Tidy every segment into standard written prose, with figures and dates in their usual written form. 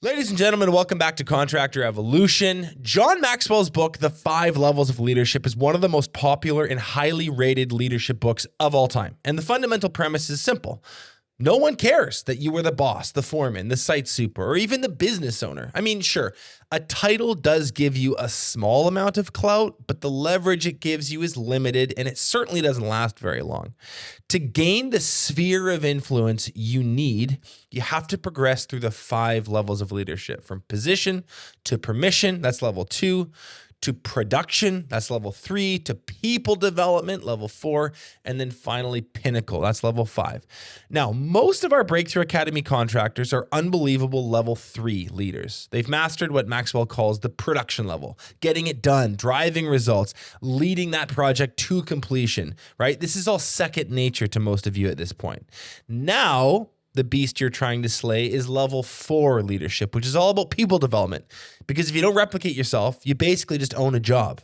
Ladies and gentlemen, welcome back to Contractor Evolution. John Maxwell's book, The 5 Levels of Leadership, is one of the most popular and highly rated leadership books of all time. And the fundamental premise is simple. No one cares that you were the boss, the foreman, the site super, or even the business owner. I mean, sure, a title does give you a small amount of clout, but the leverage it gives you is limited, and it certainly doesn't last very long. To gain the sphere of influence you need, you have to progress through the 5 levels of leadership, from position to permission, that's level 2, to production, that's level 3, to people development, level 4, and then finally Pinnacle, that's level 5. Now, most of our Breakthrough Academy contractors are unbelievable level 3 leaders. They've mastered what Maxwell calls the production level, getting it done, driving results, leading that project to completion, right? This is all second nature to most of you at this point. Now, the beast you're trying to slay is level 4 leadership, which is all about people development. Because if you don't replicate yourself, you basically just own a job.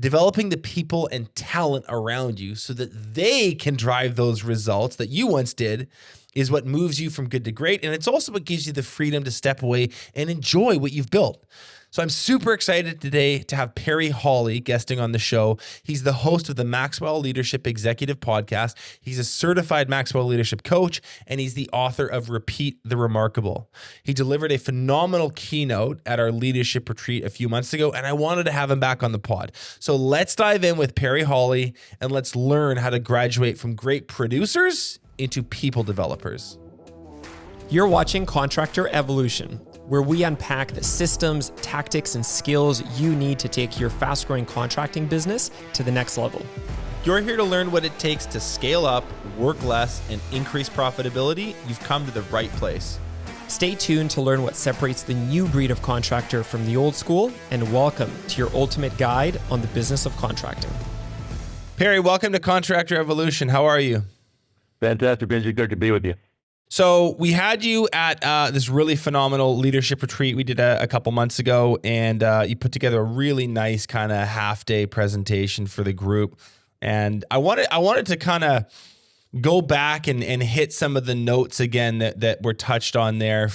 Developing the people and talent around you so that they can drive those results that you once did is what moves you from good to great. And it's also what gives you the freedom to step away and enjoy what you've built. So I'm super excited today to have Perry Holley guesting on the show. He's the host of the Maxwell Leadership Executive Podcast. He's a certified Maxwell leadership coach, and he's the author of Repeat the Remarkable. He delivered a phenomenal keynote at our leadership retreat a few months ago, and I wanted to have him back on the pod. So let's dive in with Perry Holley, and let's learn how to graduate from great producers into people developers. You're watching Contractor Evolution, where we unpack the systems, tactics, and skills you need to take your fast-growing contracting business to the next level. You're here to learn what it takes to scale up, work less, and increase profitability. You've come to the right place. Stay tuned to learn what separates the new breed of contractor from the old school, and welcome to your ultimate guide on the business of contracting. Perry, welcome to Contractor Evolution. How are you? Fantastic, Benji. Good to be with you. So we had you at this really phenomenal leadership retreat we did a couple months ago, and you put together a really nice kind of half-day presentation for the group. And I wanted to kind of go back and hit some of the notes again that were touched on there.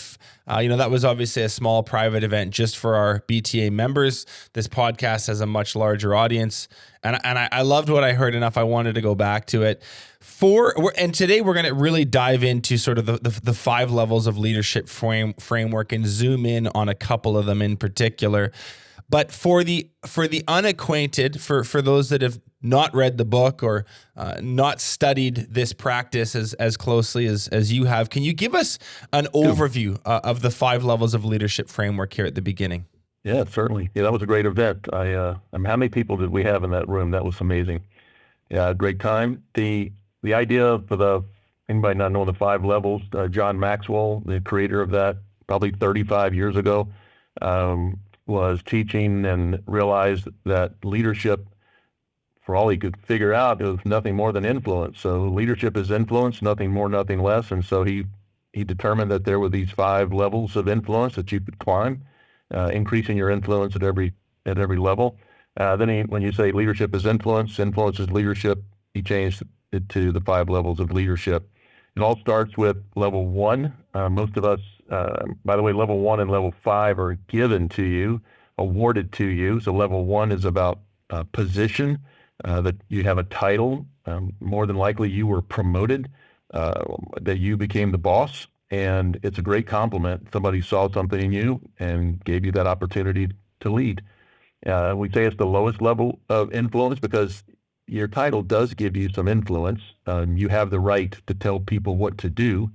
That was obviously a small private event just for our BTA members. This podcast has a much larger audience, and I loved what I heard enough. I wanted to go back to it. And today we're going to really dive into sort of the 5 levels of leadership framework and zoom in on a couple of them in particular. But for the unacquainted, for those that have not read the book or not studied this practice as closely as you have, can you give us an overview of the 5 levels of leadership framework here at the beginning? Yeah, certainly. Yeah, that was a great event. How many people did we have in that room? That was amazing. Yeah, great time. The idea for anybody not knowing the 5 levels, John Maxwell, the creator of that, probably 35 years ago, was teaching and realized that leadership, for all he could figure out, was nothing more than influence. So leadership is influence, nothing more, nothing less. And so he determined that there were these 5 levels of influence that you could climb, increasing your influence at every level. Then when you say leadership is influence is leadership, he changed it to the 5 levels of leadership. It all starts with level 1. Most of us, by the way, level 1 and level 5 are given to you, awarded to you. So level 1 is about position, that you have a title. More than likely you were promoted, that you became the boss. And it's a great compliment. Somebody saw something in you and gave you that opportunity to lead. We say it's the lowest level of influence because your title does give you some influence. You have the right to tell people what to do,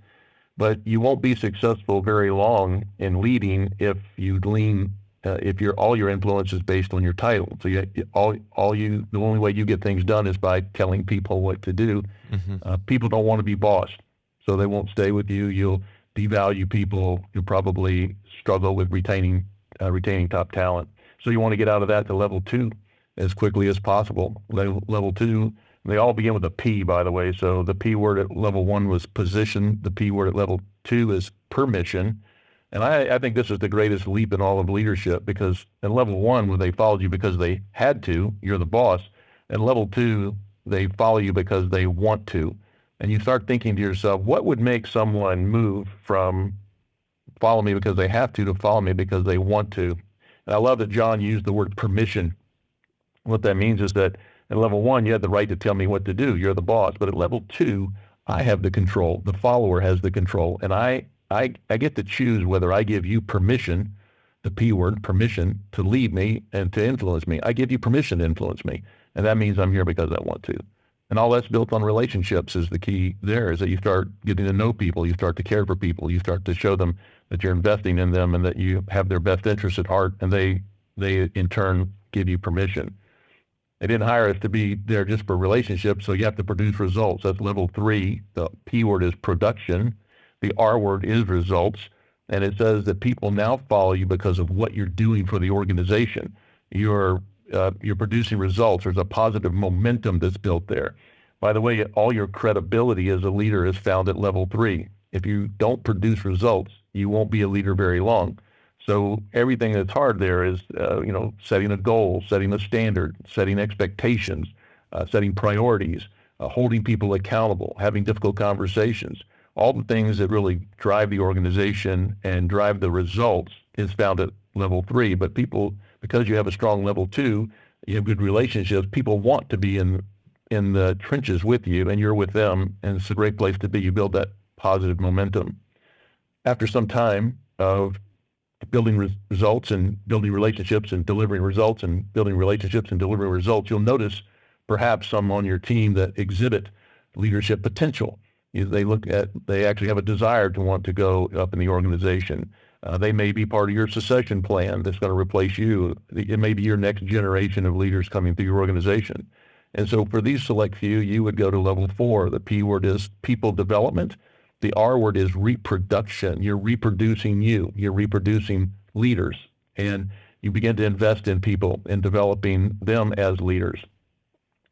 but you won't be successful very long in leading if you lean, if all your influence is based on your title. So the only way you get things done is by telling people what to do. Mm-hmm. People don't want to be bossed, so they won't stay with you. You'll devalue people. You'll probably struggle with retaining top talent. So you want to get out of that to level 2 as quickly as possible. Level 2, they all begin with a P, by the way. So the P word at level 1 was position. The P word at level 2 is permission. And I think this is the greatest leap in all of leadership, because at level 1, where they followed you because they had to, you're the boss. At level 2, they follow you because they want to. And you start thinking to yourself, what would make someone move from follow me because they have to follow me because they want to. And I love that John used the word permission. What that means is that at level 1, you have the right to tell me what to do. You're the boss. But at level 2, I have the control. The follower has the control. And I get to choose whether I give you permission, the P word, permission, to lead me and to influence me. I give you permission to influence me. And that means I'm here because I want to. And all that's built on relationships is the key there, is that you start getting to know people, you start to care for people, you start to show them that you're investing in them and that you have their best interests at heart, and they in turn give you permission. They didn't hire us to be there just for relationships, so you have to produce results. That's level 3. The P word is production. The R word is results. And it says that people now follow you because of what you're doing for the organization. You're producing results. There's a positive momentum that's built there. By the way, all your credibility as a leader is found at level 3. If you don't produce results, you won't be a leader very long. So everything that's hard there is, setting a goal, setting a standard, setting expectations, setting priorities, holding people accountable, having difficult conversations. All the things that really drive the organization and drive the results is found at level 3. But people, because you have a strong level 2, you have good relationships, people want to be in the trenches with you, and you're with them, and it's a great place to be. You build that positive momentum. After some time of building results and building relationships and delivering results and building relationships and delivering results, you'll notice perhaps some on your team that exhibit leadership potential. They actually have a desire to want to go up in the organization. They may be part of your succession plan that's going to replace you. It may be your next generation of leaders coming through your organization. And so for these select few, you would go to level 4. The P word is people development. The R word is reproduction. You're reproducing you. You're reproducing leaders. And you begin to invest in people and developing them as leaders.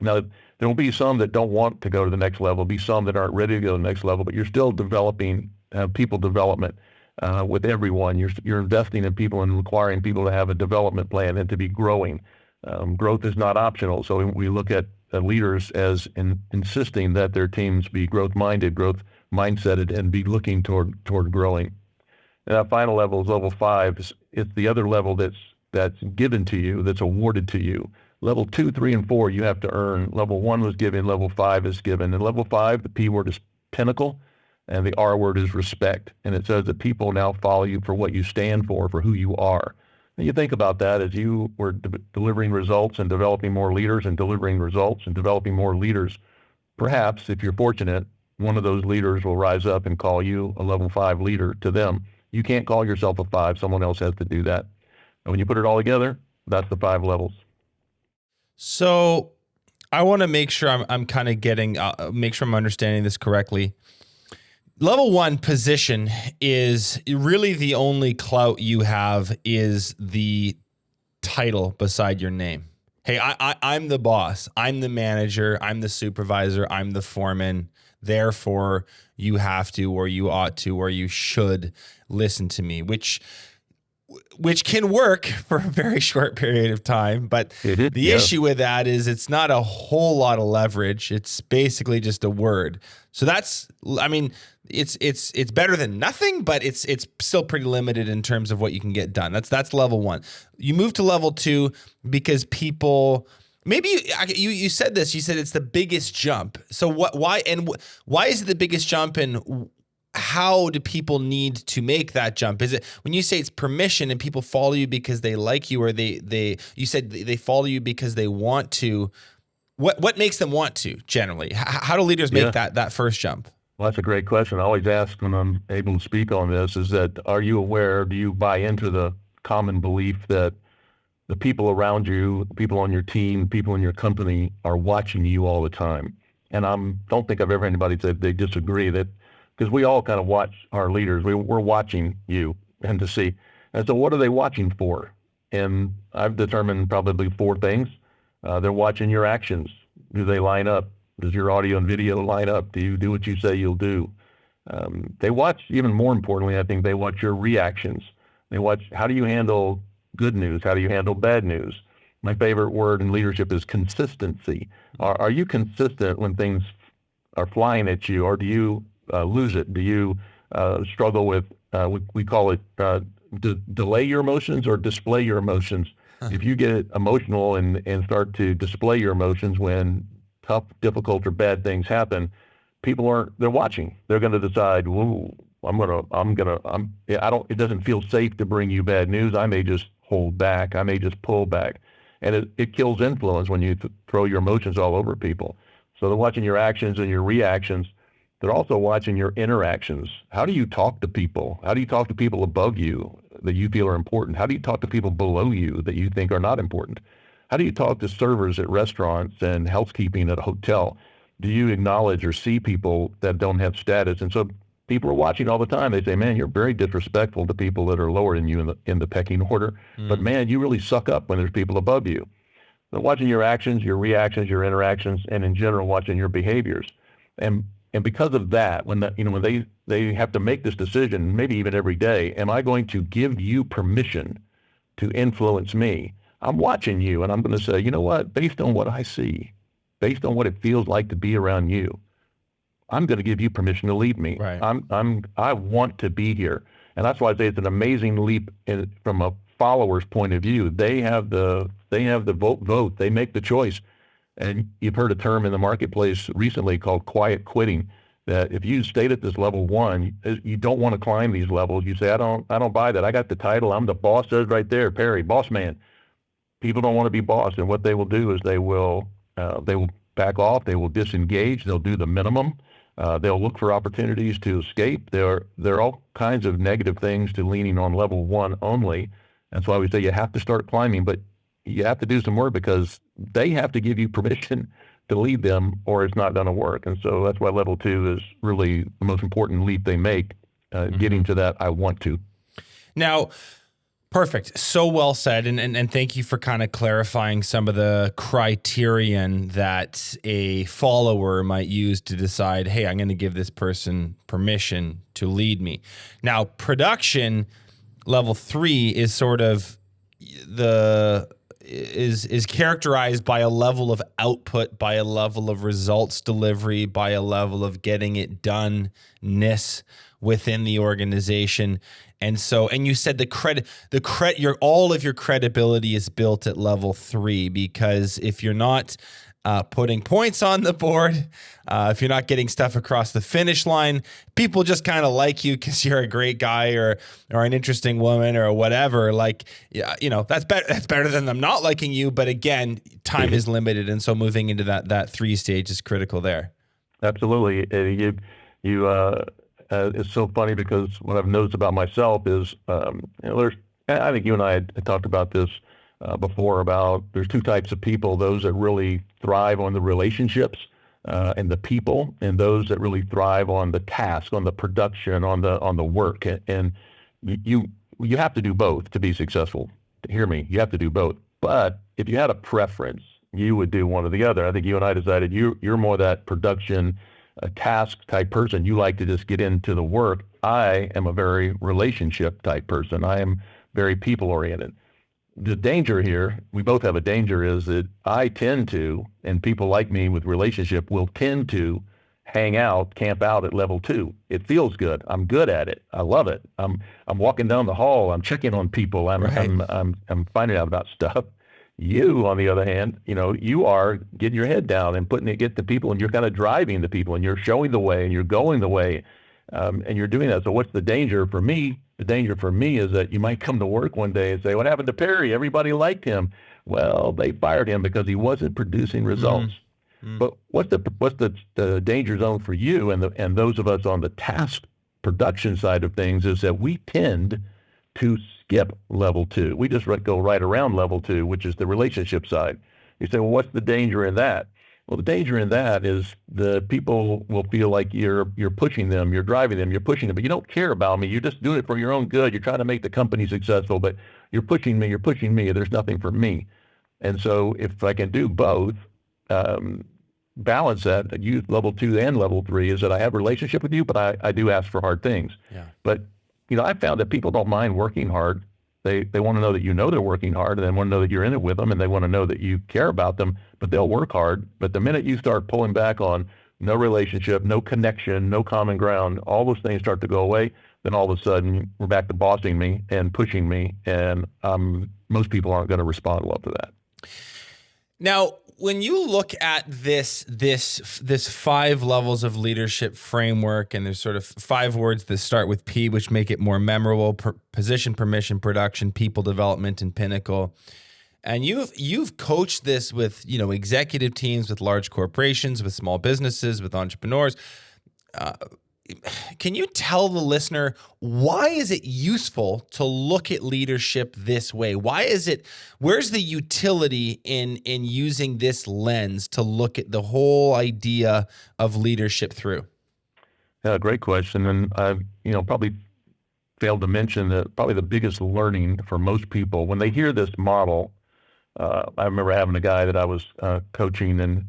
Now, there will be some that don't want to go to the next level, be some that aren't ready to go to the next level, but you're still developing people development with everyone. You're investing in people and requiring people to have a development plan and to be growing. Growth is not optional. So we look at leaders as insisting that their teams be growth-minded, growth-mindseted, and be looking toward growing. And that final level is level 5. It's the other level that's given to you, that's awarded to you. Level 2, 3, and 4, you have to earn. Level 1 was given, level 5 is given. And level 5, the P word is Pinnacle, and the R word is respect. And it says that people now follow you for what you stand for who you are. And you think about that as you were delivering results and developing more leaders and delivering results and developing more leaders. Perhaps, if you're fortunate, one of those leaders will rise up and call you a level 5 leader to them. You can't call yourself a 5. Someone else has to do that. And when you put it all together, that's the 5 levels. So I want to make sure I'm kind of getting, make sure I'm understanding this correctly. Level 1 position is really the only clout you have is the title beside your name. Hey, I'm the boss. I'm the manager. I'm the supervisor. I'm the foreman. Therefore, you have to, or you ought to, or you should listen to me, which can work for a very short period of time. But the issue with that is it's not a whole lot of leverage. It's basically just a word. So that's, I mean, it's better than nothing, but it's still pretty limited in terms of what you can get done. That's level 1. You move to level 2 because people, maybe you said this, you said it's the biggest jump. So why is it the biggest jump, and how do people need to make that jump? Is it when you say it's permission and people follow you because they like you, or you said they follow you because they want to? What makes them want to generally? How do leaders make that first jump? Well, that's a great question. I always ask when I'm able to speak on this is that, are you aware, do you buy into the common belief that the people around you, people on your team, people in your company are watching you all the time? And I don't think I've ever heard anybody say they disagree, that because we all kind of watch our leaders. We're watching you and to see. And so what are they watching for? And I've determined probably 4 things. They're watching your actions. Do they line up? Does your audio and video line up? Do you do what you say you'll do? They watch, even more importantly, I think they watch your reactions. They watch, how do you handle good news? How do you handle bad news? My favorite word in leadership is consistency. Are you consistent when things are flying at you, or do you lose it? Do you struggle with we call it delay your emotions or display your emotions. If you get emotional and start to display your emotions when tough, difficult, or bad things happen, they're watching. They're going to decide, whoa, it doesn't feel safe to bring you bad news. I may just hold back. I may just pull back. And it kills influence when you throw your emotions all over people. So they're watching your actions and your reactions. They're also watching your interactions. How do you talk to people? How do you talk to people above you that you feel are important? How do you talk to people below you that you think are not important? How do you talk to servers at restaurants and housekeeping at a hotel? Do you acknowledge or see people that don't have status? And so people are watching all the time. They say, man, you're very disrespectful to people that are lower than you in the pecking order. But man, you really suck up when there's people above you. So watching your actions, your reactions, your interactions, and in general, watching your behaviors. And because of that, when they have to make this decision, maybe even every day, am I going to give you permission to influence me? I'm watching you, and I'm going to say, you know what? Based on what I see, based on what it feels like to be around you, I'm going to give you permission to lead me. Right. I want to be here, and that's why I say it's an amazing leap from a follower's point of view. They have the vote. They make the choice. And you've heard a term in the marketplace recently called quiet quitting, that if you stayed at this level 1, you don't want to climb these levels. You say, I don't buy that. I got the title. I'm the boss. Says right there, Perry, boss man. People don't want to be boss. And what they will do is they will back off. They will disengage. They'll do the minimum. They'll look for opportunities to escape. There are all kinds of negative things to leaning on level 1 only. That's why we say you have to start climbing, but you have to do some work because they have to give you permission to lead them or it's not going to work. And so that's why level 2 is really the most important leap they make, getting to that I want to. Now, perfect. So well said. And thank you for kind of clarifying some of the criterion that a follower might use to decide, hey, I'm going to give this person permission to lead me. Now, production level 3 is sort of is characterized by a level of output, by a level of results delivery, by a level of getting it done-ness within the organization. And you said all of your credibility is built at level 3, because if you're not putting points on the board, if you're not getting stuff across the finish line, people just kind of like you because you're a great guy or an interesting woman or whatever. Like, that's better. That's better than them not liking you. But again, time is limited, and so moving into that 3 stage is critical there. Absolutely. It's so funny because what I've noticed about myself is, I think you and I had talked about this before, about there's 2 types of people: those that really thrive on the relationships and the people, and those that really thrive on the task, on the production, on the work. And you have to do both to be successful. Hear me, you have to do both. But if you had a preference, you would do one or the other. I think you and I decided you're more that production, task type person. You like to just get into the work. I am a very relationship type person. I am very people oriented. The danger here, we both have a danger, is that I tend to, and people like me with relationship will tend to camp out at level 2. It feels good. I'm good at it. I love it. I'm walking down the hall. I'm checking on people. I'm finding out about stuff. You, on the other hand, you are getting your head down and get the people, and you're kind of driving the people, and you're showing the way, and you're going the way, and you're doing that. So what's the danger for me? The danger for me is that you might come to work one day and say, what happened to Perry? Everybody liked him. Well, they fired him because he wasn't producing results. But what's the danger zone for you and those of us on the task production side of things is that we tend to skip level 2. We just go right around level 2, which is the relationship side. You say, well, what's the danger in that? Well, the danger in that is the people will feel like you're pushing them, you're driving them, you're pushing them, but you don't care about me. You're just doing it for your own good. You're trying to make the company successful, but you're pushing me. There's nothing for me. And so if I can do both, balance that, use level 2 and level 3, is that I have a relationship with you, but I do ask for hard things. Yeah. But I found that people don't mind working hard. They want to know that they're working hard, and they want to know that you're in it with them, and they want to know that you care about them, but they'll work hard. But the minute you start pulling back on no relationship, no connection, no common ground, all those things start to go away, then all of a sudden we're back to bossing me and pushing me, and most people aren't going to respond well to that. Now, when you look at this 5 levels of leadership framework, and there's sort of 5 words that start with P, which make it more memorable: position, permission, production, people development, and Pinnacle. And you've coached this with, executive teams, with large corporations, with small businesses, with entrepreneurs. Can you tell the listener, why is it useful to look at leadership this way? Where's the utility in using this lens to look at the whole idea of leadership through? Yeah, great question. And I've, probably failed to mention that probably the biggest learning for most people when they hear this model. I remember having a guy that I was coaching, and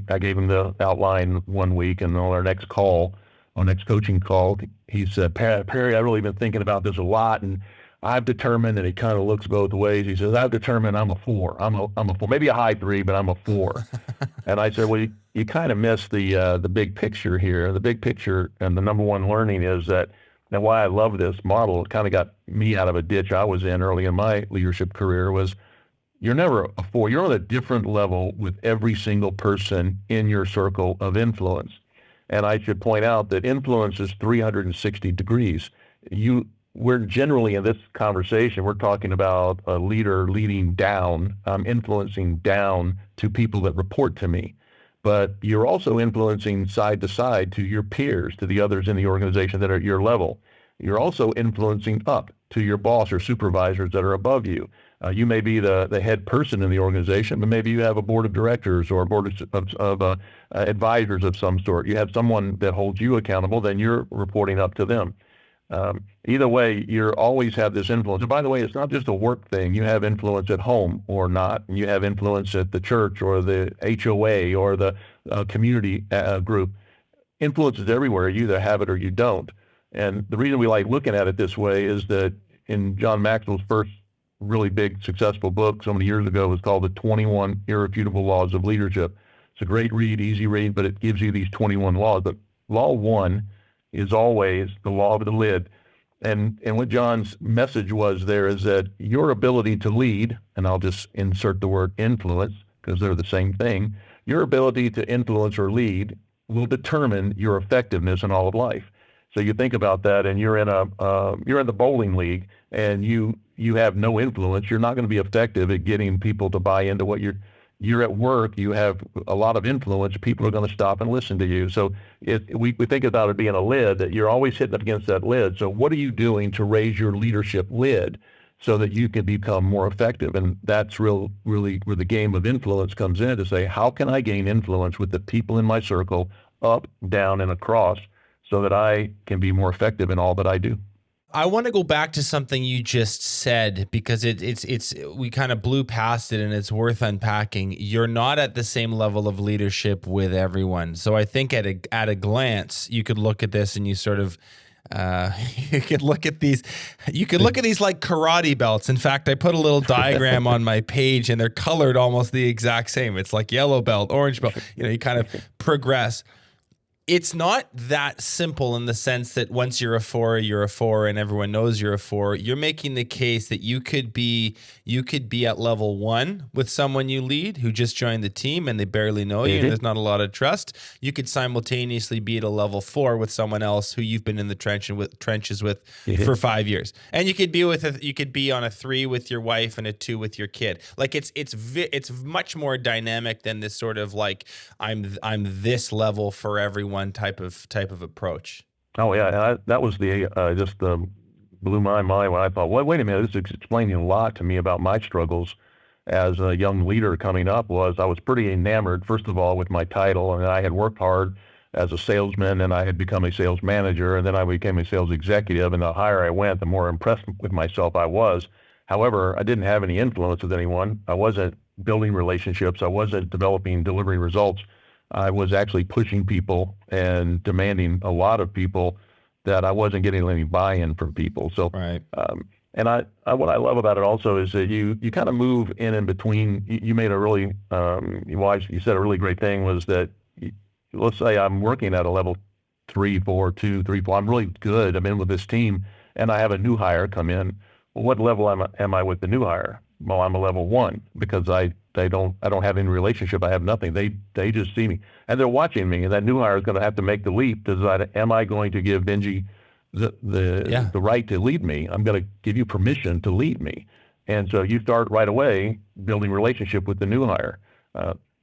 I gave him the outline one week, and on our next coaching call, he said, Perry, I've really been thinking about this a lot, and I've determined, and he kind of looks both ways. He says, I've determined I'm a 4. I'm a 4, maybe a high 3, but I'm a 4. And I said, well, you kind of missed the big picture here. The big picture, and the number one learning is that, and why I love this model, it kind of got me out of a ditch I was in early in my leadership career, was you're never a 4. You're on a different level with every single person in your circle of influence. And I should point out that influence is 360 degrees. We're generally in this conversation, we're talking about a leader leading down, influencing down to people that report to me. But you're also influencing side to side to your peers, to the others in the organization that are at your level. You're also influencing up to your boss or supervisors that are above you. You may be the head person in the organization, but maybe you have a board of directors or a board of advisors of some sort. You have someone that holds you accountable, then you're reporting up to them. Either way, you always have this influence. And by the way, it's not just a work thing. You have influence at home or not. And you have influence at the church or the HOA or the community group. Influence is everywhere. You either have it or you don't. And the reason we like looking at it this way is that in John Maxwell's first really big, successful book so many years ago, was called The 21 Irrefutable Laws of Leadership. It's a great read, easy read, but it gives you these 21 laws. But law 1 is always the law of the lid. And what John's message was there is that your ability to lead, and I'll just insert the word influence because they're the same thing, your ability to influence or lead will determine your effectiveness in all of life. So you think about that, and you're in the bowling league, and you have no influence. You're not going to be effective at getting people to buy into what you're at work. You have a lot of influence. People are going to stop and listen to you. So we think about it being a lid, that you're always hitting up against that lid. So what are you doing to raise your leadership lid so that you can become more effective? And that's really where the game of influence comes in, to say, how can I gain influence with the people in my circle, up, down, and across, so that I can be more effective in all that I do? I want to go back to something you just said, because we kind of blew past it, and it's worth unpacking. You're not at the same level of leadership with everyone. So I think at a glance, you could look at this and you sort of you could look at these like karate belts. In fact, I put a little diagram on my page, and they're colored almost the exact same. It's like yellow belt, orange belt. You kind of progress. It's not that simple in the sense that once you're a 4, and everyone knows you're a 4. You're making the case that you could be at level 1 with someone you lead who just joined the team and they barely know you, and there's not a lot of trust. You could simultaneously be at a level 4 with someone else who you've been in the trenches with for 5 years. And you could be on a 3 with your wife and a 2 with your kid. Like it's much more dynamic than this sort of like I'm this level for everyone type of approach. Oh yeah, that was just blew my mind when I thought, wait a minute, this is explaining a lot to me about my struggles as a young leader coming up. I was pretty enamored, first of all, with my title, and I had worked hard as a salesman, and I had become a sales manager, and then I became a sales executive, and the higher I went, the more impressed with myself I was. However, I didn't have any influence with anyone. I wasn't building relationships. I wasn't delivering results. I was actually pushing people and demanding a lot of people that I wasn't getting any buy-in from people. So, right. And what I love about it also is that you kind of move in between. You made a really, you said a really great thing, was that let's say I'm working at a level 3, 4, 2, 3, 4. I'm really good. I'm in with this team, and I have a new hire come in. Well, what level am I with the new hire? Well, I'm a level 1 because I don't have any relationship. I have nothing. They just see me, and they're watching me. And that new hire is going to have to make the leap to decide: am I going to give Benji the right to lead me? I'm going to give you permission to lead me. And so you start right away building relationship with the new hire.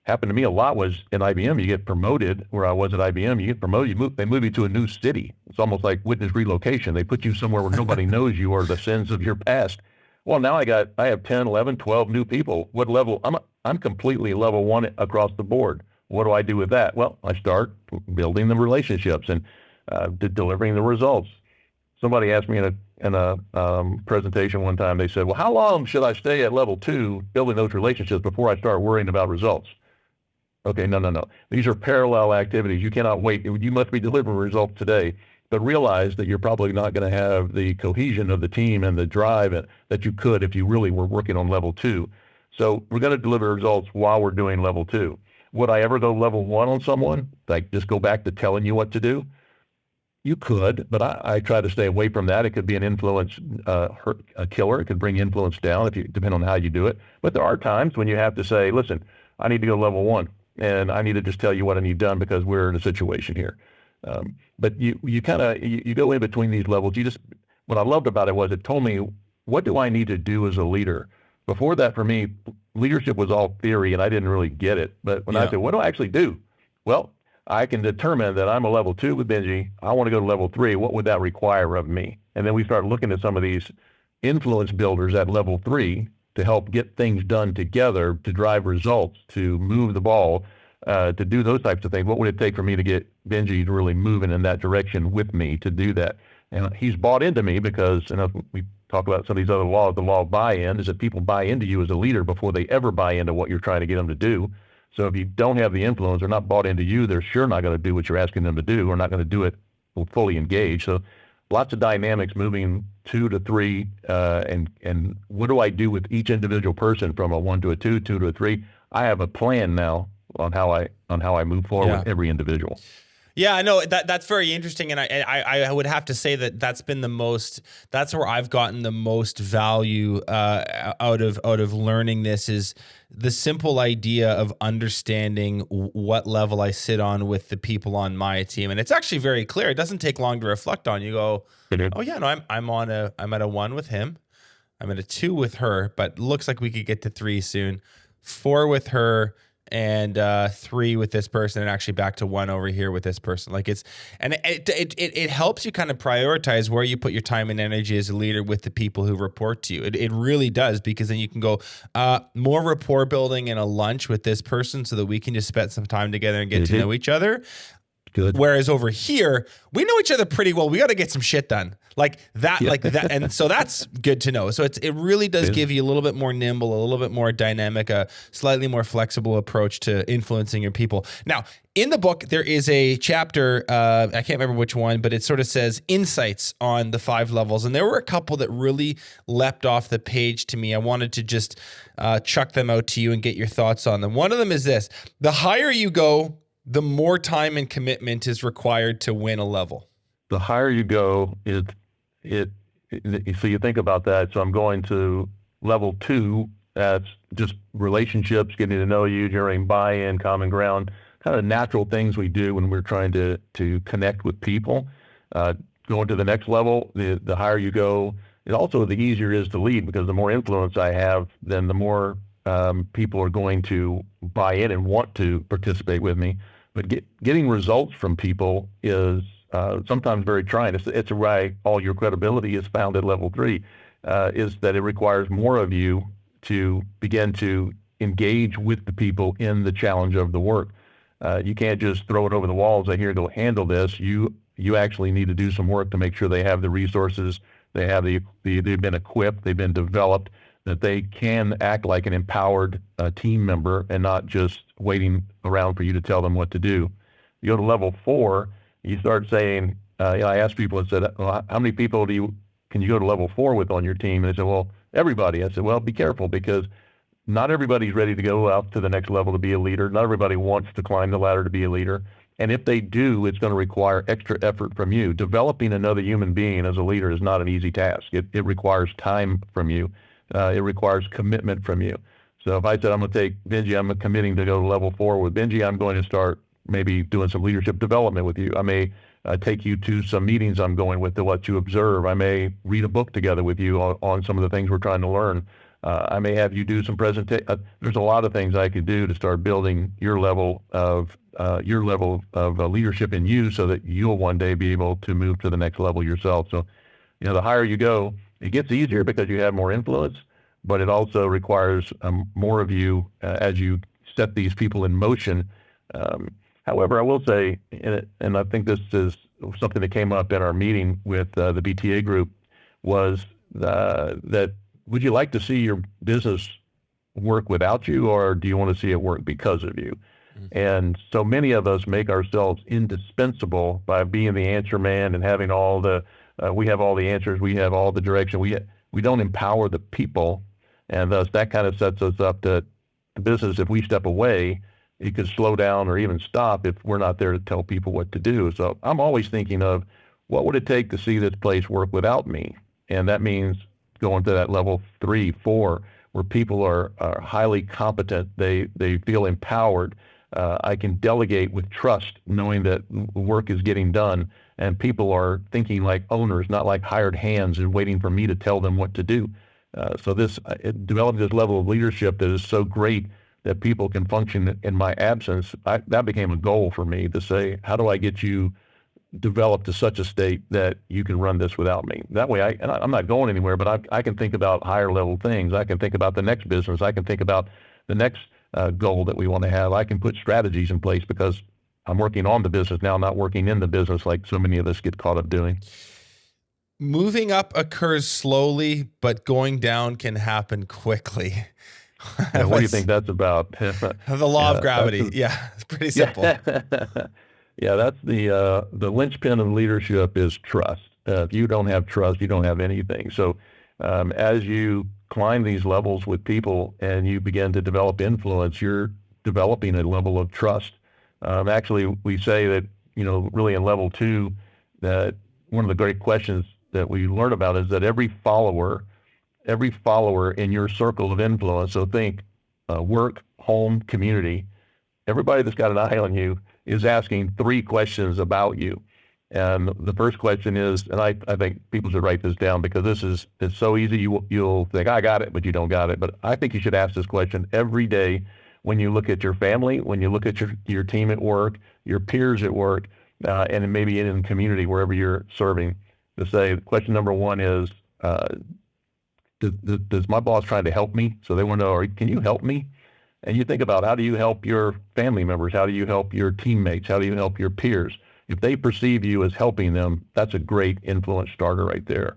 Happened to me a lot was in IBM, you get promoted. Where I was at IBM, you get promoted, they move you to a new city. It's almost like witness relocation. They put you somewhere where nobody knows you or the sins of your past. Well, now I have 10, 11, 12 new people. What level? I'm completely level 1 across the board. What do I do with that? Well, I start building the relationships and delivering the results. Somebody asked me in a presentation one time, they said, well, how long should I stay at level 2 building those relationships before I start worrying about results? Okay, no. These are parallel activities. You cannot wait. You must be delivering results today, but realize that you're probably not going to have the cohesion of the team and the drive that you could if you really were working on level 2. So we're going to deliver results while we're doing level 2. Would I ever go level 1 on someone? Like just go back to telling you what to do? You could, but I try to stay away from that. It could be an influence a killer. It could bring influence down depending on how you do it. But there are times when you have to say, listen, I need to go level 1. And I need to just tell you what I need done because we're in a situation here. But you go in between these levels. What I loved about it was it told me, what do I need to do as a leader? Before that, for me, leadership was all theory and I didn't really get it. But when I said, what do I actually do? Well, I can determine that I'm a level 2 with Benji. I want to go to level 3. What would that require of me? And then we start looking at some of these influence builders at level 3 to help get things done together, to drive results, to move the ball, to do those types of things. What would it take for me to get Benji to really moving in that direction with me to do that? And he's bought into me because, we talk about some of these other laws, the law of buy-in is that people buy into you as a leader before they ever buy into what you're trying to get them to do. So if you don't have the influence, they're not bought into you, they're sure not going to do what you're asking them to do or not going to do it fully engaged. So lots of dynamics moving 2 to 3, and what do I do with each individual person from a 1 to a 2, 2 to a 3? I have a plan now on how I move forward with every individual. Yeah, I know that's very interesting, and I would have to say that's where I've gotten the most value out of learning this is the simple idea of understanding what level I sit on with the people on my team, and it's actually very clear. It doesn't take long to reflect on. You go, oh yeah, no, I'm at a 1 with him, I'm at a 2 with her, but looks like we could get to 3 soon, 4 with her, and 3 with this person, and actually back to 1 over here with this person. Like it helps you kind of prioritize where you put your time and energy as a leader with the people who report to you. It really does, because then you can go more rapport building and a lunch with this person so that we can just spend some time together and get to know each other. Good. Whereas over here, we know each other pretty well. We got to get some shit done like that. And so that's good to know. So it really does give you a little bit more nimble, a little bit more dynamic, a slightly more flexible approach to influencing your people. Now, in the book, there is a chapter, I can't remember which one, but it sort of says insights on the 5 levels. And there were a couple that really leapt off the page to me. I wanted to just chuck them out to you and get your thoughts on them. One of them is this: the higher you go, the more time and commitment is required to win a level. The higher you go, so you think about that. So I'm going to level 2. That's just relationships, getting to know you, generating buy-in, common ground, kind of natural things we do when we're trying to connect with people. Going to the next level, the higher you go, it also the easier it is to lead, because the more influence I have, then the more people are going to buy in and want to participate with me. But getting results from people is sometimes very trying. It's why all your credibility is found at level 3, is that it requires more of you to begin to engage with the people in the challenge of the work. You can't just throw it over the wall and say, here, go handle this. You actually need to do some work to make sure they have the resources, they've been equipped, they've been developed, that they can act like an empowered team member and not just waiting around for you to tell them what to do. You go to level 4, you start saying, I asked people, I said, well, how many people can you go to level 4 with on your team? And they said, well, everybody. I said, well, be careful, because not everybody's ready to go out to the next level to be a leader. Not everybody wants to climb the ladder to be a leader. And if they do, it's going to require extra effort from you. Developing another human being as a leader is not an easy task. It requires time from you. It requires commitment from you. So if I said, I'm going to take Benji, I'm committing to go to level 4 with Benji, I'm going to start maybe doing some leadership development with you. I may take you to some meetings I'm going with to let you observe. I may read a book together with you on some of the things we're trying to learn. I may have you do some presentation. There's a lot of things I could do to start building your level of leadership in you, so that you'll one day be able to move to the next level yourself. So, the higher you go, it gets easier because you have more influence, but it also requires more of you as you set these people in motion. However, I will say, and I think this is something that came up in our meeting with the BTA group, was that would you like to see your business work without you, or do you want to see it work because of you? Mm-hmm. And so many of us make ourselves indispensable by being the answer man and having all the, we have all the answers, we have all the direction. We don't empower the people, and thus that kind of sets us up to the business. If we step away, it could slow down or even stop if we're not there to tell people what to do. So I'm always thinking of, what would it take to see this place work without me? And that means going to that level 3, 4, where people are highly competent. They feel empowered. I can delegate with trust, knowing that work is getting done, and people are thinking like owners, not like hired hands and waiting for me to tell them what to do. So developing this level of leadership that is so great that people can function in my absence, that became a goal for me, to say, how do I get you developed to such a state that you can run this without me? That way, I'm not going anywhere, but I can think about higher level things. I can think about the next business. I can think about the next goal that we want to have. I can put strategies in place because I'm working on the business now, not working in the business like so many of us get caught up doing. Moving up occurs slowly, but going down can happen quickly. Yeah, what do you think that's about? The law of gravity. Yeah, it's pretty simple. Yeah, that's the linchpin of leadership is trust. If you don't have trust, you don't have anything. So as you climb these levels with people and you begin to develop influence, you're developing a level of trust. Actually, we say that, really in level 2, that one of the great questions that we learn about is that every follower in your circle of influence, so think work, home, community, everybody that's got an eye on you is asking 3 questions about you. And the first question is, and I think people should write this down because it's so easy. You'll think, I got it, but you don't got it. But I think you should ask this question every day when you look at your family, when you look at your team at work, your peers at work, and maybe in the community, wherever you're serving, to say, question number 1 is, does my boss trying to help me? So they want to know, can you help me? And you think about, how do you help your family members? How do you help your teammates? How do you help your peers? If they perceive you as helping them, that's a great influence starter right there.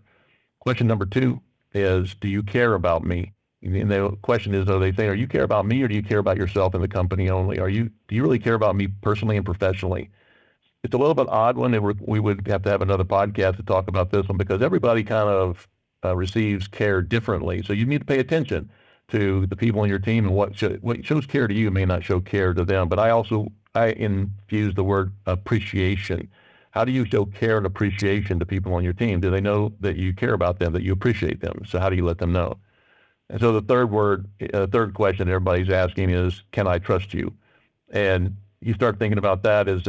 Question number 2 is, do you care about me? And the question is, are they saying, you care about me, or do you care about yourself and the company only? Do you really care about me personally and professionally? It's a little bit odd one. We would have to have another podcast to talk about this one, because everybody kind of receives care differently. So you need to pay attention to the people on your team, and what shows care to you may not show care to them. But I infuse the word appreciation. How do you show care and appreciation to people on your team? Do they know that you care about them, that you appreciate them? So how do you let them know? And so the third question everybody's asking is, can I trust you? And you start thinking about that as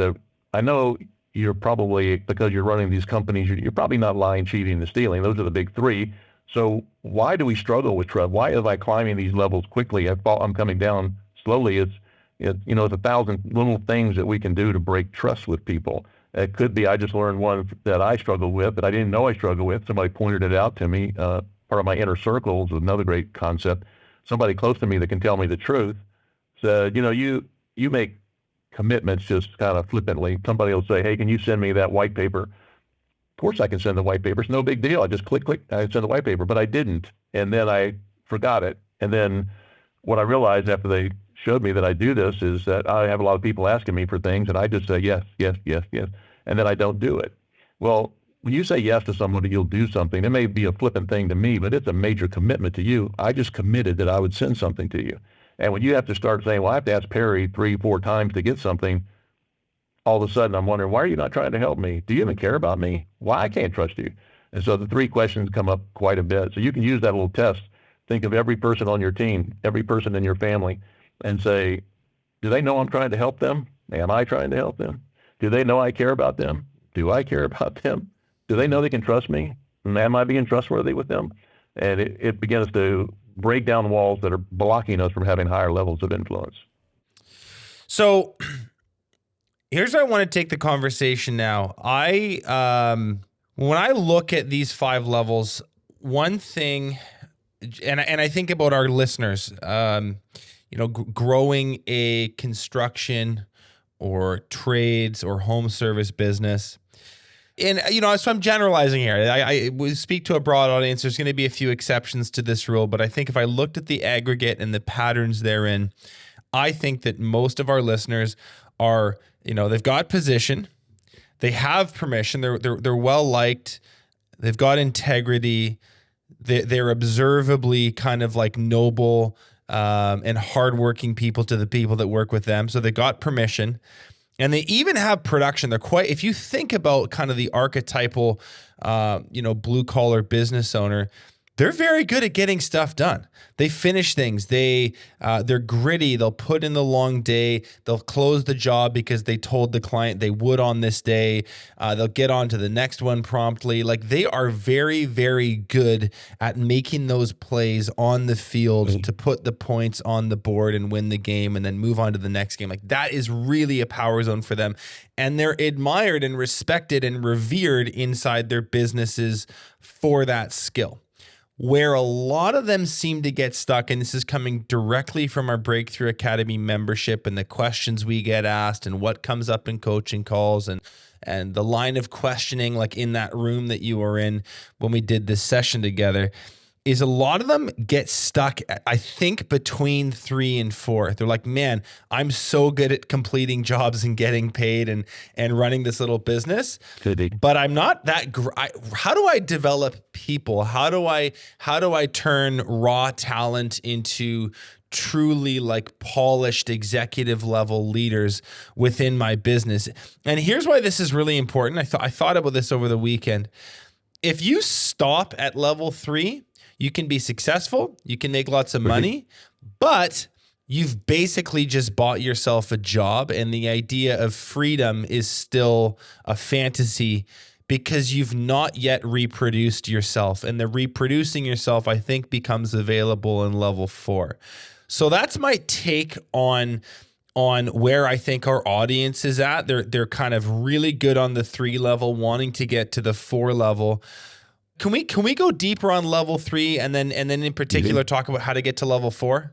I know you're probably, because you're running these companies, you're probably not lying, cheating, and stealing. Those are the big 3. So why do we struggle with trust? Why am I climbing these levels quickly? I'm coming down slowly. It's 1,000 little things that we can do to break trust with people. It could be, I just learned one that I struggled with that I didn't know I struggled with. Somebody pointed it out to me. Part of my inner circle is another great concept. Somebody close to me that can tell me the truth said, you make commitments just kind of flippantly. Somebody will say, hey, can you send me that white paper? Of course I can send the white paper. It's no big deal. I just click, I send the white paper, but I didn't. And then I forgot it. And then what I realized after they showed me that I do this is that I have a lot of people asking me for things, and I just say yes, yes, yes, yes, and then I don't do it. Well, when you say yes to somebody, you'll do something. It may be a flippant thing to me, but it's a major commitment to you. I just committed that I would send something to you. And when you have to start saying, well, I have to ask Perry 3-4 times to get something, all of a sudden I'm wondering, why are you not trying to help me? Do you even care about me? Why I can't trust you? And so the 3 questions come up quite a bit. So you can use that little test. Think of every person on your team, every person in your family, and say, do they know I'm trying to help them? Am I trying to help them? Do they know I care about them? Do I care about them? Do they know they can trust me? And am I being trustworthy with them? And it begins to break down walls that are blocking us from having higher levels of influence. So here's where I want to take the conversation now. When I look at these 5 levels, one thing, and I think about our listeners, growing a construction or trades or home service business. And, so I'm generalizing here. I speak to a broad audience. There's going to be a few exceptions to this rule, but I think if I looked at the aggregate and the patterns therein, I think that most of our listeners are, they've got position, they have permission, they're well liked, they've got integrity, they're observably kind of like noble and hardworking people to the people that work with them. So they got permission. And they even have production. They're quite, if you think about kind of the archetypal, blue collar business owner, they're very good at getting stuff done. They finish things. They're gritty. They'll put in the long day. They'll close the job because they told the client they would on this day. They'll get on to the next one promptly. Like, they are very, very good at making those plays on the field to put the points on the board and win the game and then move on to the next game. Like, that is really a power zone for them. And they're admired and respected and revered inside their businesses for that skill. Where a lot of them seem to get stuck, and this is coming directly from our Breakthrough Academy membership and the questions we get asked and what comes up in coaching calls and the line of questioning, like in that room that you were in when we did this session together, is a lot of them get stuck, I think, between 3 and 4. They're like, man, I'm so good at completing jobs and getting paid and running this little business, but I'm not that. How do I develop people? How do I turn raw talent into truly like polished executive level leaders within my business? And here's why this is really important. I thought about this over the weekend. If you stop at level 3, you can be successful, you can make lots of money, but you've basically just bought yourself a job, and the idea of freedom is still a fantasy because you've not yet reproduced yourself. And the reproducing yourself, I think, becomes available in level 4. So that's my take on where I think our audience is at. They're kind of really good on the 3 level, wanting to get to the 4 level. Can we go deeper on level 3 and then in particular talk about how to get to level 4?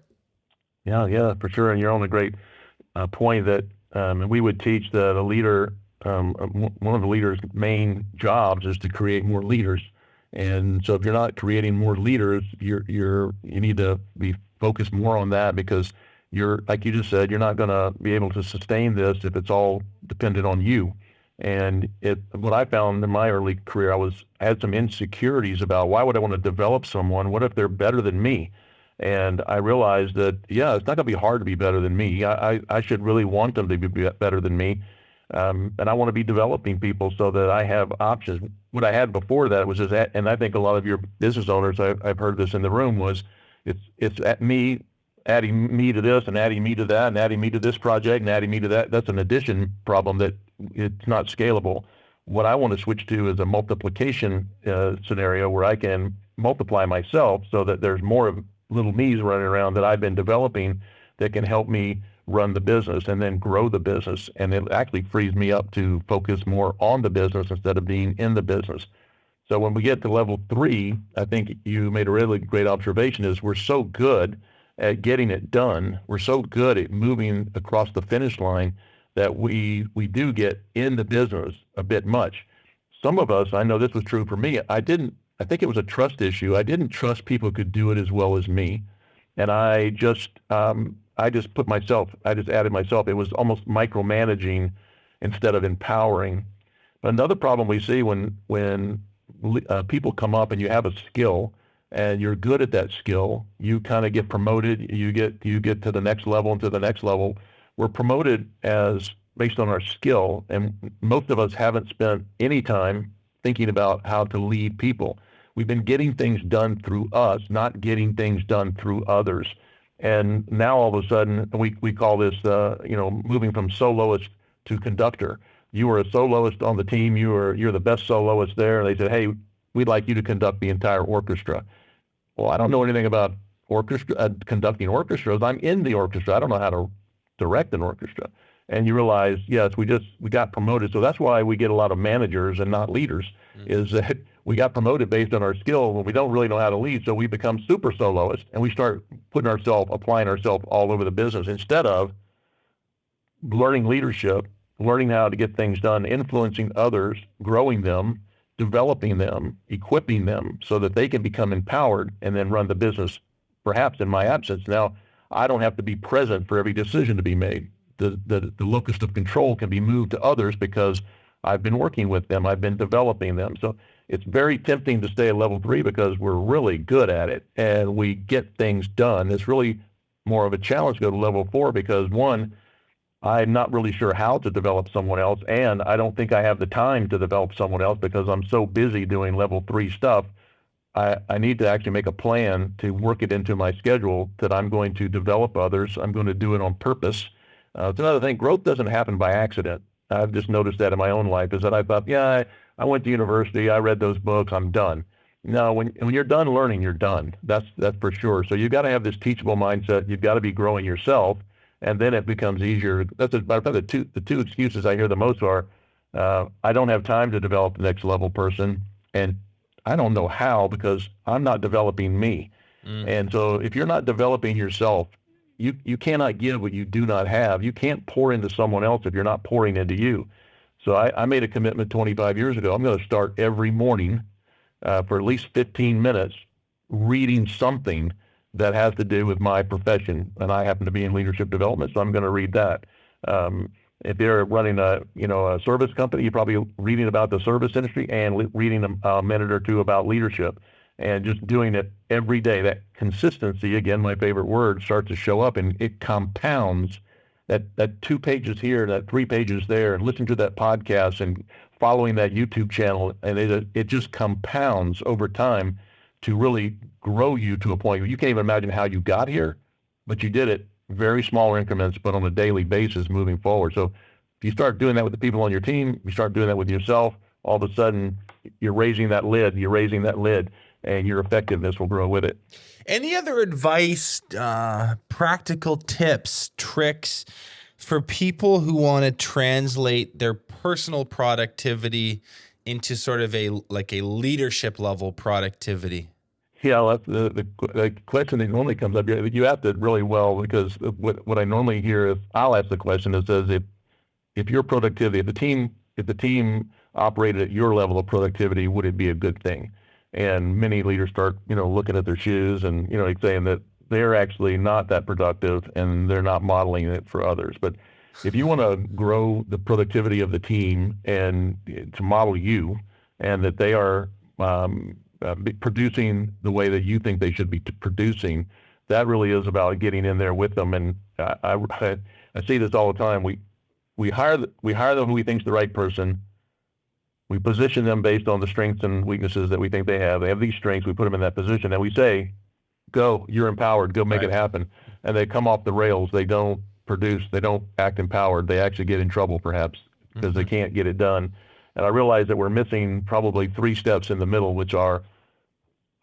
Yeah, for sure. And you're on a great point that we would teach the leader. One of the leader's main jobs is to create more leaders. And so if you're not creating more leaders, you need to be focused more on that, because you're, like you just said, you're not going to be able to sustain this if it's all dependent on you. And what I found in my early career, I had some insecurities about, why would I want to develop someone? What if they're better than me? And I realized that, it's not going to be hard to be better than me. I should really want them to be better than me. And I want to be developing people so that I have options. What I had before that was and I think a lot of your business owners, I've heard this in the room, was it's at me, adding me to this and adding me to that and adding me to this project and adding me to that. That's an addition problem that it's not scalable. What I want to switch to is a multiplication scenario where I can multiply myself so that there's more of little me's running around that I've been developing that can help me run the business and then grow the business. And it actually frees me up to focus more on the business instead of being in the business. So when we get to level 3, I think you made a really great observation, is we're so good at getting it done. We're so good at moving across the finish line that we do get in the business a bit much. Some of us, I know this was true for me, I think it was a trust issue. I didn't trust people could do it as well as me. And I just added myself. It was almost micromanaging instead of empowering. But another problem we see when people come up and you have a skill and you're good at that skill, you kind of get promoted, you get to the next level and to the next level. We're promoted as based on our skill, and most of us haven't spent any time thinking about how to lead people. We've been getting things done through us, not getting things done through others. And now all of a sudden, we call this, moving from soloist to conductor. You were a soloist on the team. You're the best soloist there. And they said, hey, we'd like you to conduct the entire orchestra. Well, I don't know anything about conducting orchestras. I'm in the orchestra. I don't know how to direct an orchestra. And you realize, yes, we got promoted. So that's why we get a lot of managers and not leaders, is that we got promoted based on our skill when we don't really know how to lead. So we become super soloists and we start applying ourselves all over the business instead of learning leadership, learning how to get things done, influencing others, growing them, developing them, equipping them so that they can become empowered and then run the business, perhaps in my absence. Now, I don't have to be present for every decision to be made. The locus of control can be moved to others because I've been working with them. I've been developing them. So it's very tempting to stay at level 3 because we're really good at it and we get things done. It's really more of a challenge to go to level 4 because, one, I'm not really sure how to develop someone else, and I don't think I have the time to develop someone else because I'm so busy doing level 3 stuff. I need to actually make a plan to work it into my schedule that I'm going to develop others. I'm going to do it on purpose. It's another thing. Growth doesn't happen by accident. I've just noticed that in my own life, is that I thought, I went to university, I read those books, I'm done. No, when you're done learning, you're done. That's for sure. So you've got to have this teachable mindset. You've got to be growing yourself, and then it becomes easier. That's the two excuses I hear the most are, I don't have time to develop the next level person, and I don't know how because I'm not developing me. And so if you're not developing yourself, you cannot give what you do not have. You can't pour into someone else if you're not pouring into you. So I made a commitment 25 years ago. I'm going to start every morning for at least 15 minutes reading something that has to do with my profession. And I happen to be in leadership development, so I'm going to read that. If you're running a service company, you're probably reading about the service industry and reading a minute or two about leadership. And just doing it every day, that consistency, again, my favorite word, starts to show up, and it compounds. That 2 pages here, that 3 pages there, and listening to that podcast and following that YouTube channel, and it just compounds over time to really grow you to a point where you can't even imagine how you got here, but you did it very small increments, but on a daily basis moving forward. So if you start doing that with the people on your team, you start doing that with yourself, all of a sudden you're raising that lid, and your effectiveness will grow with it. Any other advice, practical tips, tricks for people who want to translate their personal productivity into sort of a leadership level productivity? Yeah, that's the question that normally comes up. You asked it really well, because what I normally hear is, I'll ask the question that says, if your productivity, if the team operated at your level of productivity, would it be a good thing? And many leaders start, looking at their shoes and, saying that they're actually not that productive and they're not modeling it for others. But if you want to grow the productivity of the team and to model you, and that they are producing the way that you think they should be producing, that really is about getting in there with them. And I see this all the time. We hire them who we think is the right person. We position them based on the strengths and weaknesses that we think they have. They have these strengths. We put them in that position, and we say, go, you're empowered, go make it happen. And they come off the rails. They don't produce. They don't act empowered. They actually get in trouble, perhaps, because they can't get it done. And I realize that we're missing probably 3 steps in the middle, which are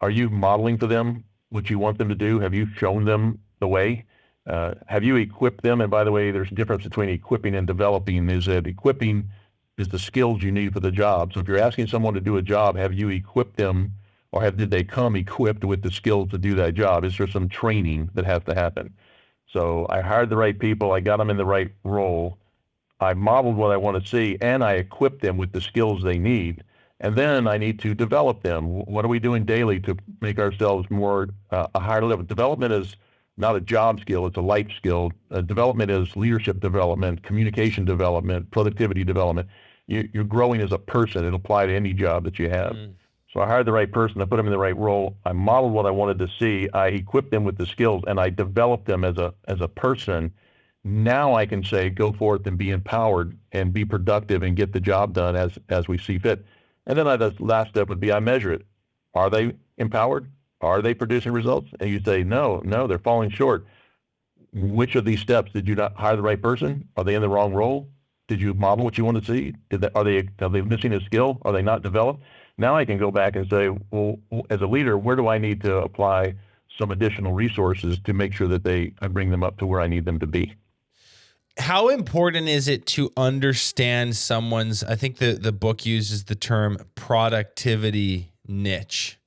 you modeling for them what you want them to do? Have you shown them the way? Have you equipped them? And by the way, there's a difference between equipping and developing. Is that equipping is the skills you need for the job. So if you're asking someone to do a job, have you equipped them, or did they come equipped with the skills to do that job? Is there some training that has to happen? So I hired the right people, I got them in the right role, I modeled what I want to see, and I equipped them with the skills they need. And then I need to develop them. What are we doing daily to make ourselves more a higher level? Development is not a job skill, it's a life skill. Development is leadership development, communication development, productivity development. You're growing as a person. It'll apply to any job that you have. So I hired the right person, I put them in the right role, I modeled what I wanted to see, I equipped them with the skills, and I developed them as a person. Now I can say, go forth and be empowered and be productive and get the job done as we see fit. And then the last step would be I measure it. Are they empowered? Are they producing results? And you say, no, they're falling short. Which of these steps did you not hire the right person? Are they in the wrong role? Did you model what you want to see? Are they missing a skill? Are they not developed? Now I can go back and say, well, as a leader, where do I need to apply some additional resources to make sure that I bring them up to where I need them to be? How important is it to understand someone's, I think the book uses the term productivity niche.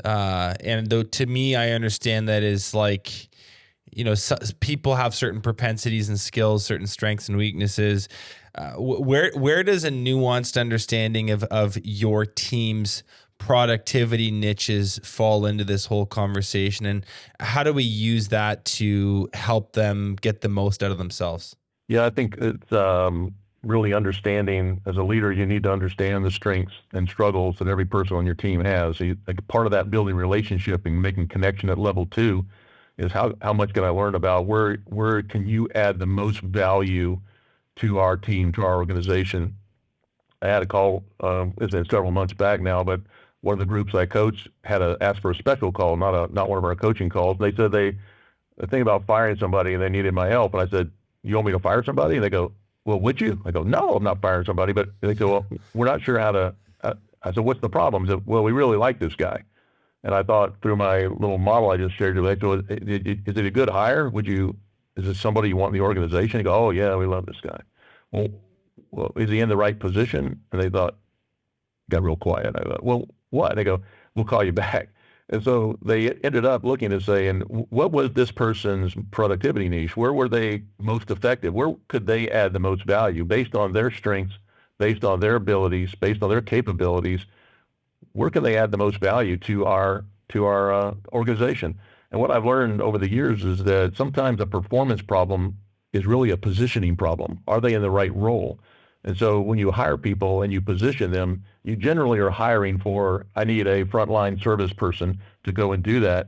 And though to me, I understand that is like, people have certain propensities and skills, certain strengths and weaknesses. Where does a nuanced understanding of your team's productivity niches fall into this whole conversation, and how do we use that to help them get the most out of themselves? Yeah, I think it's really understanding. As a leader, you need to understand the strengths and struggles that every person on your team has. So part of that building relationship and making connection at level 2 is how much can I learn about where can you add the most value to our team, to our organization. I had a call, it's been several months back now, but one of the groups I coach had asked for a special call, not one of our coaching calls. They said they think about firing somebody and they needed my help. And I said, you want me to fire somebody? And they go, well, would you? I go, no, I'm not firing somebody. But they go, well, we're not sure how to. I said, what's the problem? They said, well, we really like this guy. And I thought through my little model I just shared with you, is it a good hire? Is it somebody you want in the organization? They go, oh yeah, we love this guy. Well, is he in the right position? And they got real quiet. I thought, well, what? They go, we'll call you back. And so they ended up looking and saying, what was this person's productivity niche? Where were they most effective? Where could they add the most value based on their strengths, based on their abilities, based on their capabilities? Where can they add the most value to our organization? And what I've learned over the years is that sometimes a performance problem is really a positioning problem. Are they in the right role? And so when you hire people and you position them, you generally are hiring for, I need a frontline service person to go and do that.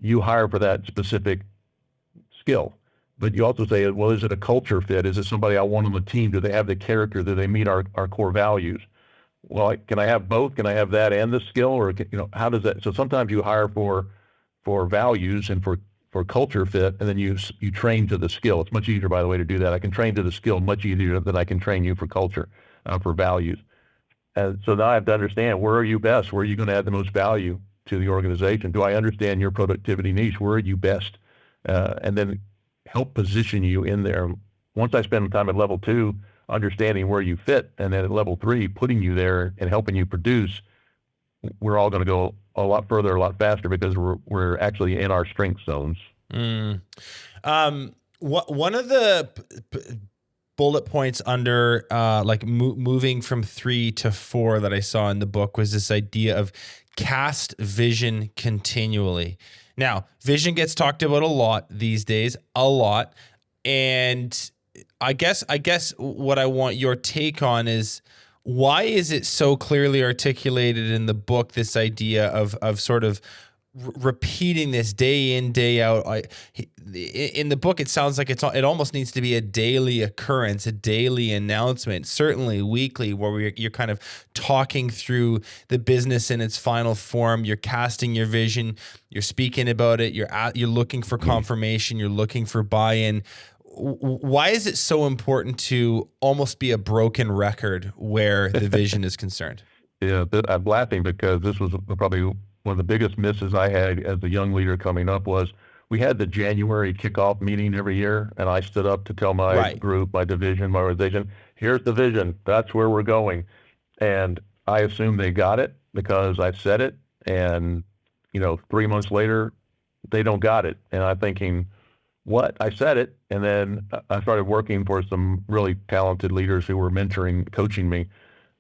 You hire for that specific skill. But you also say, well, is it a culture fit? Is it somebody I want on the team? Do they have the character? Do they meet our core values? Well, can I have both? Can I have that and the skill? Or, how does that? So sometimes you hire for values and for culture fit, and then you train to the skill. It's much easier, by the way, to do that. I can train to the skill much easier than I can train you for culture, for values. And so now I have to understand, where are you best? Where are you going to add the most value to the organization? Do I understand your productivity niche? Where are you best? And then help position you in there. Once I spend time at level 2, understanding where you fit, and then at level 3, putting you there and helping you produce, we're all going to go a lot further, a lot faster, because we're actually in our strength zones. One of the bullet points under moving from 3 to 4 that I saw in the book was this idea of cast vision continually. Now, vision gets talked about a lot these days, and I guess what I want your take on is, why is it so clearly articulated in the book, this idea of sort of repeating this day in, day out? In the book, it sounds like it almost needs to be a daily occurrence, a daily announcement, certainly weekly, where you're kind of talking through the business in its final form. You're casting your vision, you're speaking about it, you're looking for confirmation, you're looking for buy-in. Why is it so important to almost be a broken record where the vision is concerned? Yeah, I'm laughing because this was probably one of the biggest misses I had as a young leader coming up. Was we had the January kickoff meeting every year, and I stood up to tell my group, my division, my organization, here's the vision. That's where we're going. And I assumed they got it because I said it. And, 3 months later, they don't got it. And I'm thinking, what? I said it. And then I started working for some really talented leaders who were mentoring, coaching me.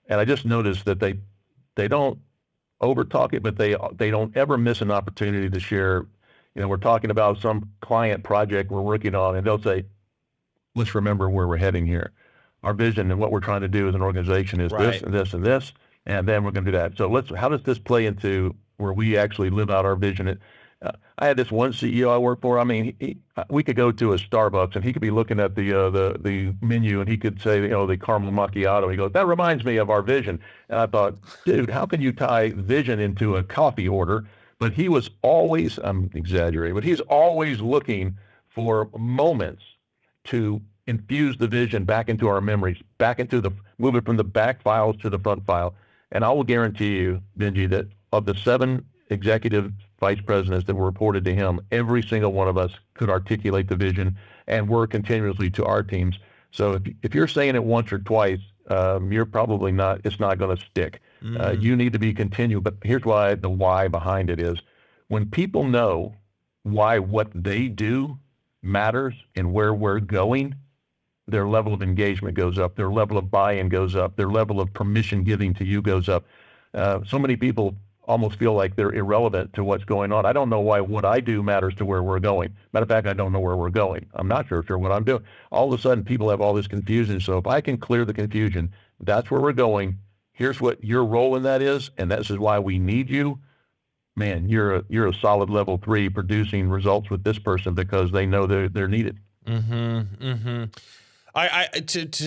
And I just noticed that they don't overtalk it, but they don't ever miss an opportunity to share. We're talking about some client project we're working on, and they'll say, let's remember where we're heading here. Our vision and what we're trying to do as an organization is this and this and this, and then we're going to do that. So how does this play into where we actually live out our vision? I had this one CEO I worked for. I mean, we could go to a Starbucks and he could be looking at the menu and he could say, the caramel macchiato. He goes, that reminds me of our vision. And I thought, dude, how can you tie vision into a coffee order? But he was always, I'm exaggerating, but he's always looking for moments to infuse the vision back into our memories, back into move it from the back files to the front file. And I will guarantee you, Benji, that of the 7 executive vice presidents that were reported to him, every single one of us could articulate the vision and work continuously to our teams. So if you're saying it once or twice, you're probably not, it's not going to stick. You need to be continual. But here's why, the why behind it is when people know why what they do matters and where we're going, their level of engagement goes up, their level of buy-in goes up, their level of permission giving to you goes up. So many people almost feel like they're irrelevant to what's going on. I don't know why what I do matters to where we're going. Matter of fact, I don't know where we're going. I'm not sure what I'm doing. All of a sudden, people have all this confusion. So if I can clear the confusion, that's where we're going. Here's what your role in that is, and this is why we need you. Man, you're a solid level 3 producing results with this person because they know they're needed. To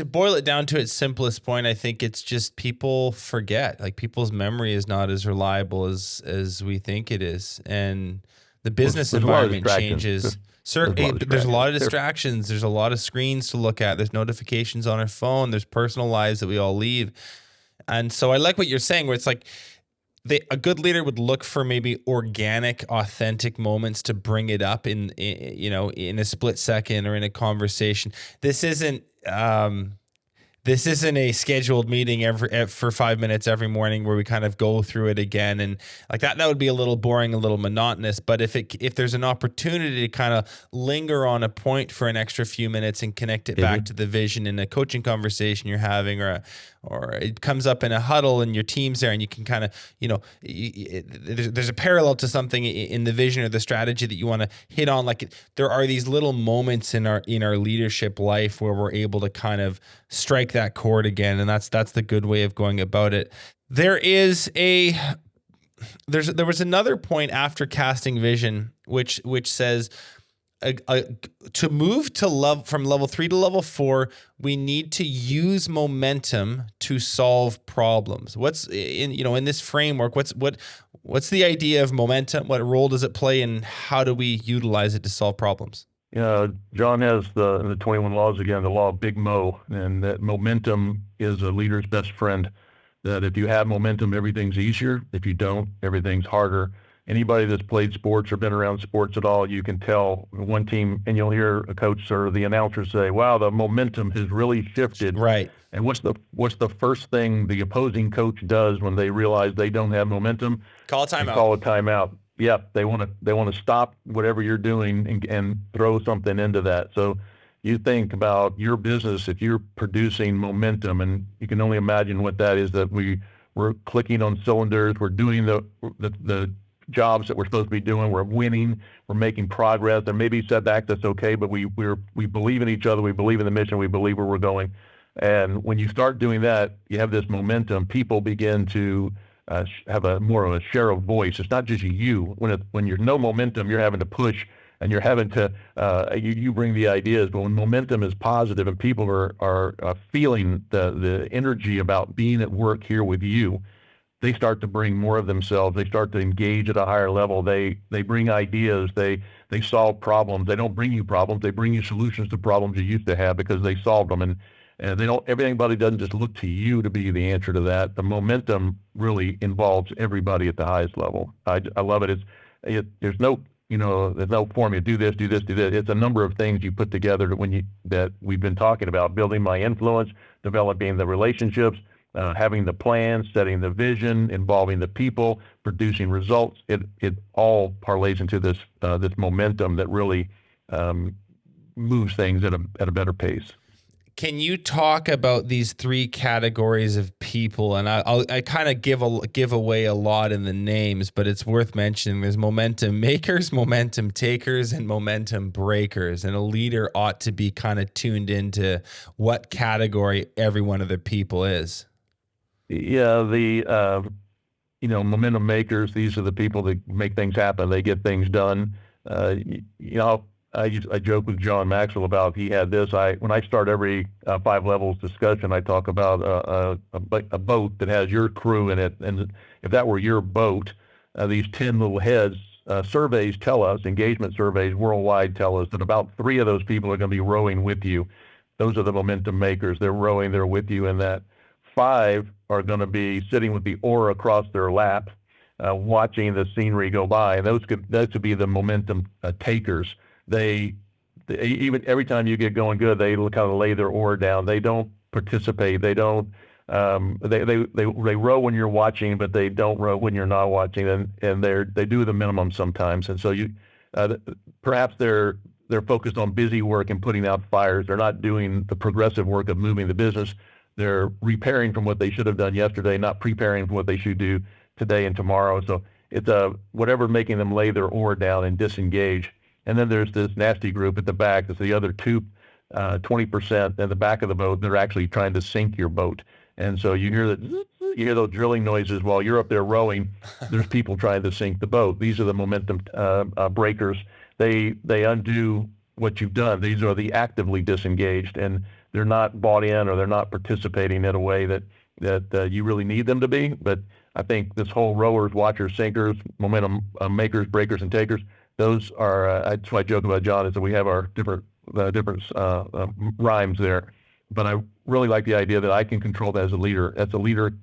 boil it down to its simplest point, I think it's just people forget. Like people's memory is not as reliable as we think it is, and the business environment changes. Certainly, there's a lot of distractions. There's a lot of screens to look at. There's notifications on our phone. There's personal lives that we all leave, and so I like what you're saying, where it's like a good leader would look for maybe organic, authentic moments to bring it up in a split second or in a conversation. This isn't a scheduled meeting for 5 minutes every morning where we kind of go through it again, and like that would be a little boring, a little monotonous. But if there's an opportunity to kind of linger on a point for an extra few minutes and connect it back to the vision in a coaching conversation you're having, or it comes up in a huddle and your team's there and you can kind of, there's a parallel to something in the vision or the strategy that you want to hit on. Like there are these little moments in our leadership life where we're able to kind of strike that chord again. And that's the good way of going about it. There was another point after casting vision, which says, to move from level 3 to level 4, we need to use momentum to solve problems. What's in this framework? What's the idea of momentum? What role does it play, and how do we utilize it to solve problems? John has the 21 laws again, the law of Big Mo, and that momentum is a leader's best friend. That if you have momentum, everything's easier. If you don't, everything's harder. Anybody that's played sports or been around sports at all, you can tell one team, and you'll hear a coach or the announcer say, wow, the momentum has really shifted. Right. And what's the first thing the opposing coach does when they realize they don't have momentum? Call a timeout. Call a timeout. Yeah, they want to stop whatever you're doing and throw something into that. So you think about your business, if you're producing momentum, and you can only imagine what that is, that we're clicking on cylinders, we're doing the jobs that we're supposed to be doing, we're winning, we're making progress. There may be setbacks, that's okay, but we believe in each other, we believe in the mission, we believe where we're going. And when you start doing that, you have this momentum, people begin to have more of a share of voice. It's not just you. When you're no momentum, you're having to push, and you're having to, you bring the ideas, but when momentum is positive and people are feeling the energy about being at work here with you, they start to bring more of themselves. They start to engage at a higher level. They bring ideas. They solve problems. They don't bring you problems. They bring you solutions to problems you used to have because they solved them. And everybody doesn't just look to you to be the answer to that. The momentum really involves everybody at the highest level. I love it. There's no formula. Do this, do this, do that. It's a number of things you put together that we've been talking about: building my influence, developing the relationships, having the plan, setting the vision, involving the people, producing results. It all parlays into this momentum that really moves things at a better pace. Can you talk about these 3 categories of people? And I kind of give away a lot in the names, but it's worth mentioning. There's momentum makers, momentum takers, and momentum breakers. And a leader ought to be kind of tuned into what category every one of the people is. Yeah, momentum makers. These are the people that make things happen. They get things done. I joke with John Maxwell about he had this. When I start every 5 levels discussion, I talk about a boat that has your crew in it, and if that were your boat, these 10 little heads. Surveys tell us, engagement surveys worldwide tell us that about 3 of those people are going to be rowing with you. Those are the momentum makers. They're rowing. They're with you in that. 5 are going to be sitting with the oar across their lap, watching the scenery go by. And those could be the momentum takers. They even every time you get going good, they kind of lay their oar down. They don't participate. They don't. They row when you're watching, but they don't row when you're not watching. And they do the minimum sometimes. And so perhaps they're focused on busy work and putting out fires. They're not doing the progressive work of moving the business. They're repairing from what they should have done yesterday, not preparing for what they should do today and tomorrow. So it's whatever making them lay their oar down and disengage. And then there's this nasty group at the back. That's the other 20% in the back of the boat. They're actually trying to sink your boat. And so you hear those drilling noises while you're up there rowing. There's people trying to sink the boat. These are the momentum breakers. They undo what you've done. These are the actively disengaged, and they're not bought in or they're not participating in a way that you really need them to be. But I think this whole rowers, watchers, sinkers, momentum makers, breakers, and takers, those are, that's why I joke about John, is that we have our different rhymes there. But I really like the idea that I can control that as a leader. That's a leader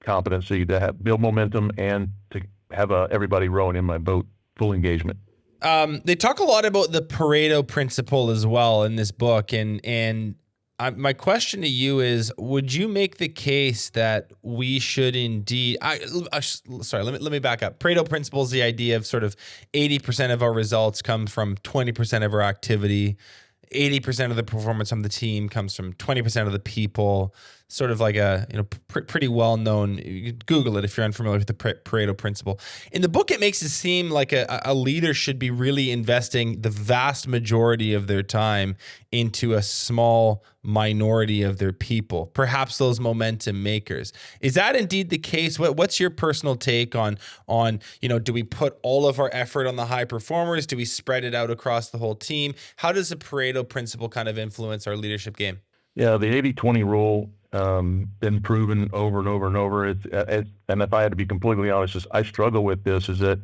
competency, to build momentum and to have everybody rowing in my boat, full engagement. They talk a lot about the Pareto principle as well in this book, and my question to you is: would you make the case that we should indeed? Sorry, let me back up. Pareto principle is the idea of sort of 80% of our results come from 20% of our activity. 80% of the performance on the team comes from 20% of the people. Sort of like a pretty well known. You can Google it if you're unfamiliar with the Pareto principle. In the book, it makes it seem like a leader should be really investing the vast majority of their time into a small minority of their people, perhaps those momentum makers. Is that indeed the case? What's your personal take on do we put all of our effort on the high performers? Do we spread it out across the whole team? How does the Pareto principle kind of influence our leadership game? Yeah, the 80-20 rule, been proven over and over and over. And if I had to be completely honest, I struggle with this, is that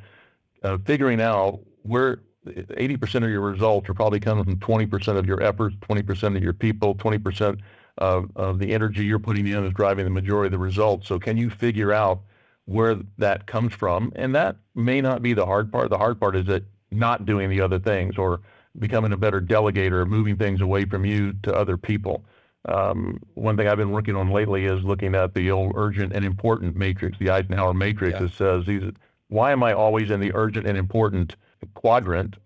figuring out where 80% of your results are probably coming from 20% of your efforts, 20% of your people, 20% of the energy you're putting in is driving the majority of the results. So can you figure out where that comes from? And that may not be the hard part. The hard part is that not doing the other things, or becoming a better delegator, moving things away from you to other people. One thing I've been working on lately is looking at the old urgent and important matrix, the Eisenhower matrix, that says, why am I always in the urgent and important quadrant?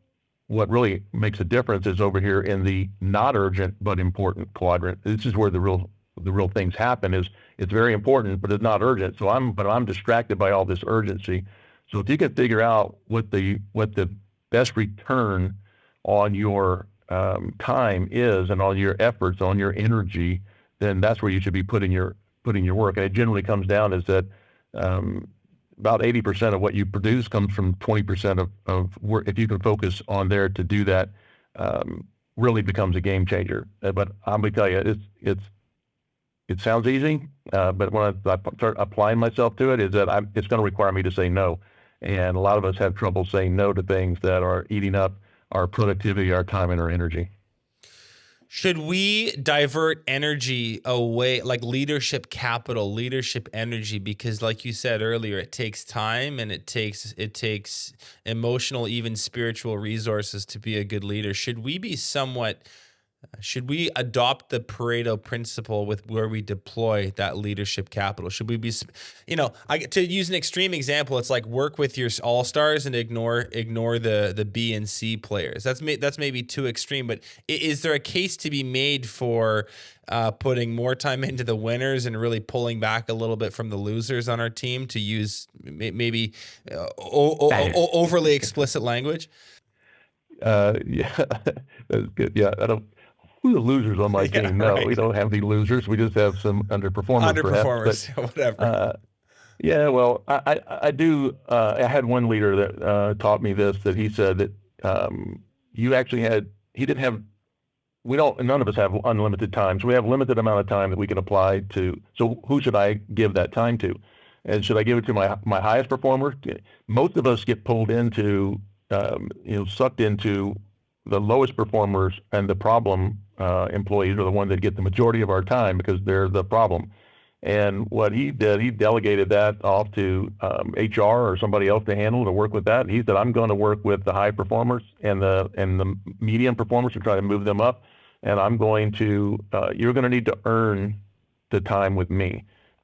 What really makes a difference is over here in the not urgent but important quadrant. This is where the real things happen. Is it's very important, but it's not urgent. So I'm distracted by all this urgency. So if you can figure out what the best return on your time is, and on your efforts, on your energy, then that's where you should be putting your work. And it generally comes down is that about 80% of what you produce comes from 20% of work. If you can focus on there to do that, really becomes a game changer. But I'm going to tell you, it sounds easy, but when I start applying myself to it, is that it's going to require me to say no. And a lot of us have trouble saying no to things that are eating up our productivity, our time, and our energy. Should we divert energy away, like leadership capital, leadership energy? Because like you said earlier, it takes time and it takes emotional, even spiritual resources to be a good leader. Should we adopt the Pareto principle with where we deploy that leadership capital? Should we be, to use an extreme example, it's like work with your all-stars and ignore the B and C players. That's maybe too extreme, but is there a case to be made for putting more time into the winners and really pulling back a little bit from the losers on our team, to use maybe overly explicit language? Yeah, that's good. Yeah, who are the losers on my team? No, right. We don't have any losers. We just have some underperformers. Perhaps, but, whatever. Yeah, well, I do. I had one leader that taught me this, that he said that you actually he didn't have, none of us have unlimited time. So we have limited amount of time that we can apply to. So who should I give that time to? And should I give it to my highest performer? Most of us get pulled into, sucked into the lowest performers, and the problem employees are the ones that get the majority of our time because they're the problem. And what he did, he delegated that off to HR or somebody else to work with that. And he said, I'm going to work with the high performers and the medium performers to try to move them up. And I'm going to, you're going to need to earn the time with me.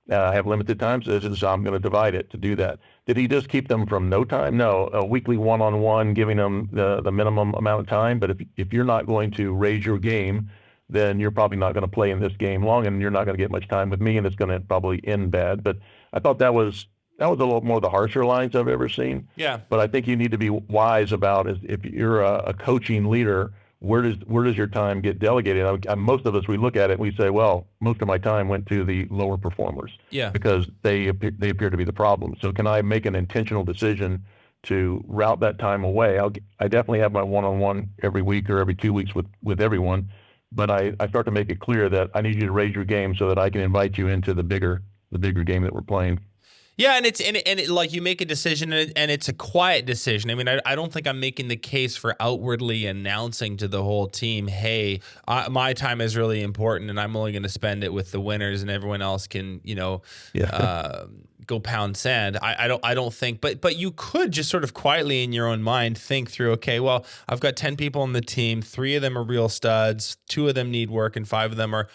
I have limited time, so I'm going to divide it to do that. Did he just keep them from no time? No, a weekly one-on-one, giving them the minimum amount of time. But if you're not going to raise your game, then you're probably not going to play in this game long, and you're not going to get much time with me, and it's going to probably end bad. But I thought that was a little more of the harsher lines I've ever seen. Yeah. But I think you need to be wise about if you're a coaching leader, where does your time get delegated? Most of us, we look at it and we say, well, most of my time went to the lower performers. Yeah. Because they appear to be the problem. So can I make an intentional decision to route that time away? I definitely have my one-on-one every week or every 2 weeks with everyone. But I start to make it clear that I need you to raise your game so that I can invite you into the bigger game that we're playing. Yeah, and it's like you make a decision, and it's a quiet decision. I mean, I don't think I'm making the case for outwardly announcing to the whole team, "Hey, my time is really important, and I'm only going to spend it with the winners, and everyone else can, go pound sand." I don't think, but you could just sort of quietly in your own mind think through, okay, well, I've got 10 people on the team, 3 of them are real studs, 2 of them need work, and 5 of them are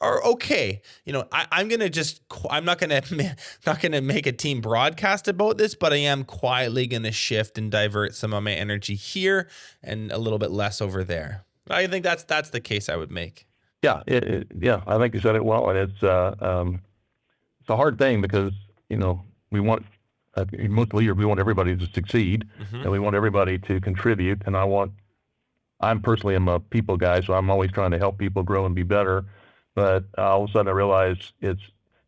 okay. I'm not gonna make a team broadcast about this, but I am quietly gonna shift and divert some of my energy here and a little bit less over there. I think that's the case I would make. Yeah, I think you said it well, and it's a hard thing because we want, most leaders, we want everybody to succeed, and we want everybody to contribute. And I'm personally am a people guy, so I'm always trying to help people grow and be better. But all of a sudden I realize if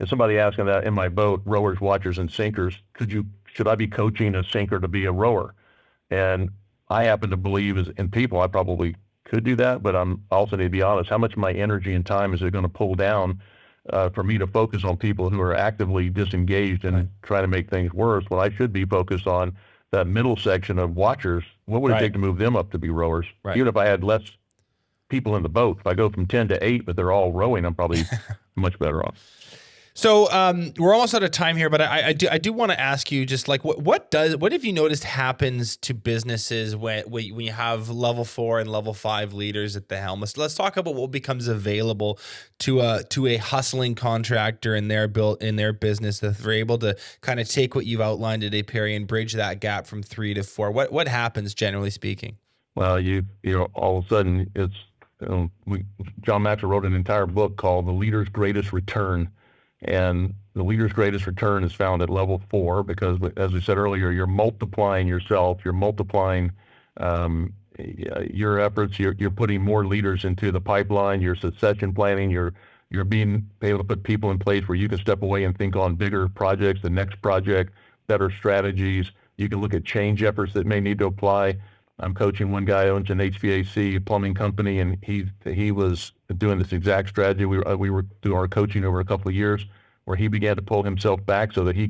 somebody asking that in my boat, rowers, watchers, and sinkers, should I be coaching a sinker to be a rower? And I happen to believe in people, I probably could do that, but I'm also need to be honest, how much of my energy and time is it going to pull down for me to focus on people who are actively disengaged and trying to make things worse, when I should be focused on that middle section of watchers. What would it take to move them up to be rowers? Right. Even if I had less people in the boat, if I go from 10 to 8, but they're all rowing, I'm probably much better off. So we're almost out of time here, but I do want to ask you, just like what have you noticed happens to businesses when you have level 4 and level 5 leaders at the helm? Let's talk about what becomes available to a hustling contractor in their business, that they're able to kind of take what you've outlined today, Perry, and bridge that gap from 3 to 4. What happens, generally speaking? Well, all of a sudden it's John Maxwell wrote an entire book called The Leader's Greatest Return. And the leader's greatest return is found at level 4 because, as we said earlier, you're multiplying yourself, you're multiplying your efforts, you're putting more leaders into the pipeline, your succession planning, you're being able to put people in place where you can step away and think on bigger projects, the next project, better strategies. You can look at change efforts that may need to apply. I'm coaching one guy who owns an HVAC plumbing company, and he was doing this exact strategy. We were doing our coaching over a couple of years, where he began to pull himself back so that he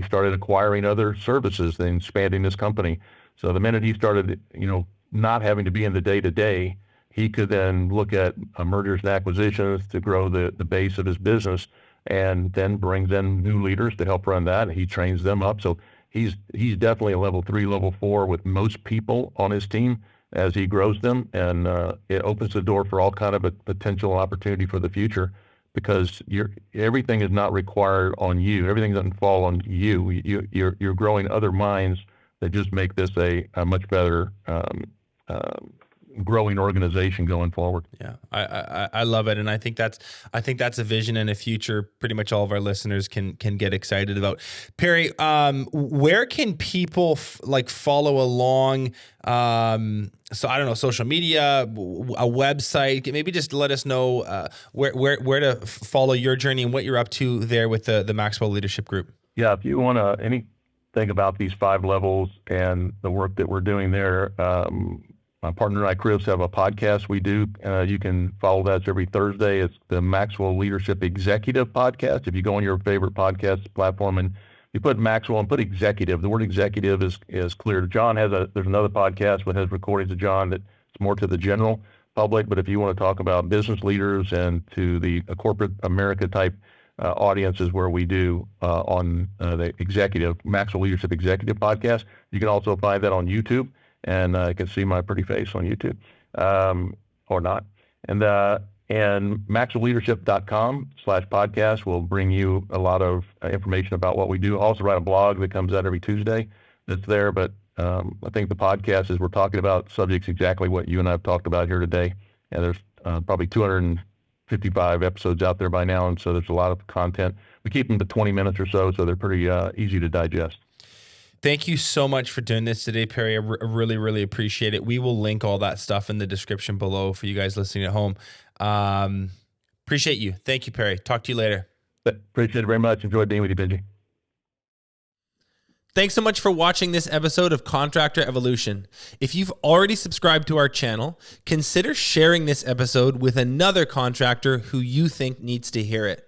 started acquiring other services and expanding his company. So the minute he started, not having to be in the day-to-day, he could then look at mergers and acquisitions to grow the base of his business, and then brings in new leaders to help run that. And he trains them up. So he's definitely a level 3, level 4 with most people on his team as he grows them, and it opens the door for all kind of a potential opportunity for the future, because everything is not required on you. Everything doesn't fall on you. You're growing other minds that just make this a much better growing organization going forward. Yeah, I love it, and I think that's a vision and a future pretty much all of our listeners can get excited about. Perry, where can people follow along? So I don't know, social media, a website. Maybe just let us know where to follow your journey and what you're up to there with the Maxwell Leadership Group. Yeah, if you want anything about these 5 levels and the work that we're doing there, my partner and I, Chris, have a podcast we do. You can follow that. It's every Thursday. It's the Maxwell Leadership Executive Podcast. If you go on your favorite podcast platform and you put Maxwell and put executive, the word executive is clear. John there's another podcast that has recordings of John that's more to the general public. But if you want to talk about business leaders and to the corporate America type audiences where we do on the executive, Maxwell Leadership Executive Podcast, you can also find that on YouTube. And you can see my pretty face on YouTube, or not. And maxwellleadership.com/podcast will bring you a lot of information about what we do. I also write a blog that comes out every Tuesday that's there. But I think the podcast is we're talking about subjects exactly what you and I have talked about here today. And there's probably 255 episodes out there by now. And so there's a lot of content. We keep them to 20 minutes or so they're pretty easy to digest. Thank you so much for doing this today, Perry. I really, really appreciate it. We will link all that stuff in the description below for you guys listening at home. Appreciate you. Thank you, Perry. Talk to you later. Appreciate it very much. Enjoyed being with you, Benji. Thanks so much for watching this episode of Contractor Evolution. If you've already subscribed to our channel, consider sharing this episode with another contractor who you think needs to hear it.